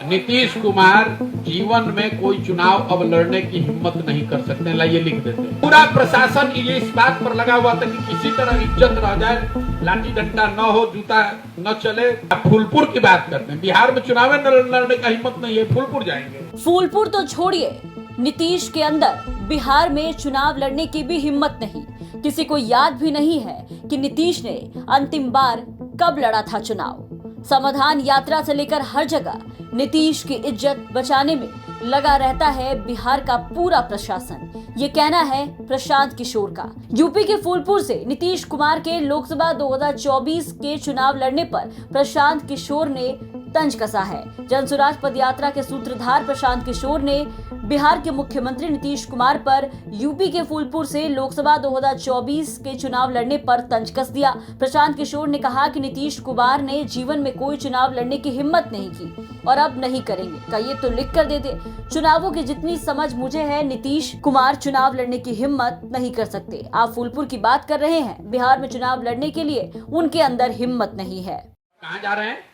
नीतीश कुमार जीवन में कोई चुनाव अब लड़ने की हिम्मत नहीं कर सकते, लाइए लिख देते हैं। पूरा प्रशासन ये इस बात पर लगा हुआ था कि किसी तरह इज्जत रह जाए, लाठी डंडा न हो, जूता न चले। आप फूलपुर की बात करते हैं, बिहार में चुनाव लड़ने का हिम्मत नहीं है, फूलपुर जाएंगे। फूलपुर तो छोड़िए, नीतीश के अंदर बिहार में चुनाव लड़ने की भी हिम्मत नहीं। किसी को याद भी नहीं है कि नीतीश ने अंतिम बार कब लड़ा था चुनाव। समाधान यात्रा से लेकर हर जगह नीतीश की इज्जत बचाने में लगा रहता है बिहार का पूरा प्रशासन। ये कहना है प्रशांत किशोर का। यूपी के फूलपुर से नीतीश कुमार के लोकसभा 2024 के चुनाव लड़ने पर प्रशांत किशोर ने तंज कसा है। जनसुराज पदयात्रा के सूत्रधार प्रशांत किशोर ने बिहार के मुख्यमंत्री नीतीश कुमार पर यूपी के फूलपुर से लोकसभा 2024 के चुनाव लड़ने पर तंज कस दिया। प्रशांत किशोर ने कहा कि नीतीश कुमार ने जीवन में कोई चुनाव लड़ने की हिम्मत नहीं की और अब नहीं करेंगे। कहिए तो लिख कर दे दे। चुनावों की जितनी समझ मुझे है, नीतीश कुमार चुनाव लड़ने की हिम्मत नहीं कर सकते। आप फूलपुर की बात कर रहे हैं, बिहार में चुनाव लड़ने के लिए उनके अंदर हिम्मत नहीं है। कहाँ जा रहे हैं?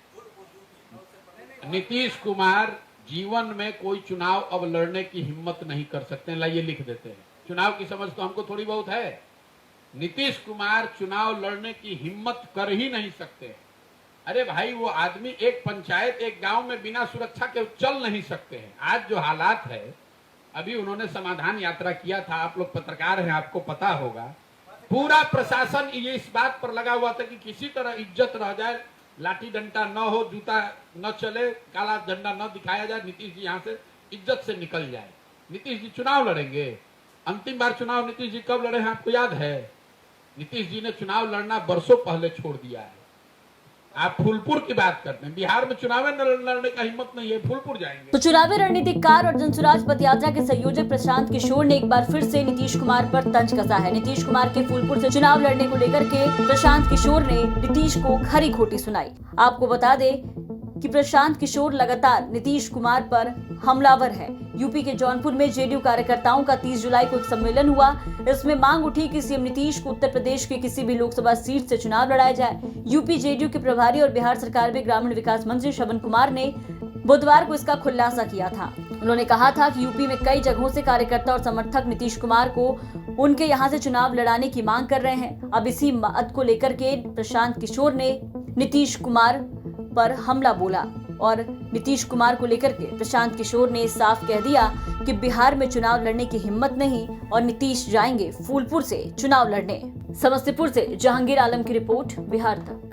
नीतीश कुमार जीवन में कोई चुनाव अब लड़ने की हिम्मत नहीं कर सकते, लाइए लिख देते हैं। चुनाव की समझ तो हमको थोड़ी बहुत है। नीतीश कुमार चुनाव लड़ने की हिम्मत कर ही नहीं सकते। अरे भाई, वो आदमी एक पंचायत, एक गांव में बिना सुरक्षा के चल नहीं सकते हैं। आज जो हालात है, अभी उन्होंने समाधान यात्रा किया था, आप लोग पत्रकार हैं, आपको पता होगा। पूरा प्रशासन ये इस बात पर लगा हुआ था कि किसी तरह इज्जत रह जाए, लाठी डंडा न हो, जूता न चले, काला झंडा न दिखाया जाए, नीतीश जी यहाँ से इज्जत से निकल जाए। नीतीश जी चुनाव लड़ेंगे। अंतिम बार चुनाव नीतीश जी कब लड़े हैं आपको याद है? नीतीश जी ने चुनाव लड़ना बरसों पहले छोड़ दिया है। आप फूलपुर की बात करते हैं, बिहार में चुनाव लड़ने का हिम्मत नहीं है, फूलपुर जाएंगे। तो चुनावी रणनीतिकार और जनसुराज पदयात्रा के संयोजक प्रशांत किशोर ने एक बार फिर से नीतीश कुमार पर तंज कसा है। नीतीश कुमार के फूलपुर से चुनाव लड़ने को लेकर के प्रशांत किशोर ने नीतीश को खरी खोटी सुनाई। आपको बता दें कि प्रशांत किशोर लगातार नीतीश कुमार पर हमलावर है। यूपी के जौनपुर में जेडीयू कार्यकर्ताओं का 30 जुलाई को एक सम्मेलन हुआ। इसमें मांग उठी कि सीएम नीतीश को उत्तर प्रदेश के किसी भी लोकसभा सीट से चुनाव लड़ाया जाए। यूपी जेडीयू के प्रभारी और बिहार सरकार में ग्रामीण विकास मंत्री श्रवण कुमार ने बुधवार को इसका खुलासा किया था। उन्होंने कहा था कि यूपी में कई जगहों से कार्यकर्ता और समर्थक नीतीश कुमार को उनके यहाँ से चुनाव लड़ाने की मांग कर रहे हैं। अब इसी बात को लेकर के प्रशांत किशोर ने नीतीश कुमार पर हमला बोला और नीतीश कुमार को लेकर के प्रशांत किशोर ने साफ कह दिया कि बिहार में चुनाव लड़ने की हिम्मत नहीं और नीतीश जाएंगे फूलपुर से चुनाव लड़ने। समस्तीपुर से जहांगीर आलम की रिपोर्ट, बिहार तक।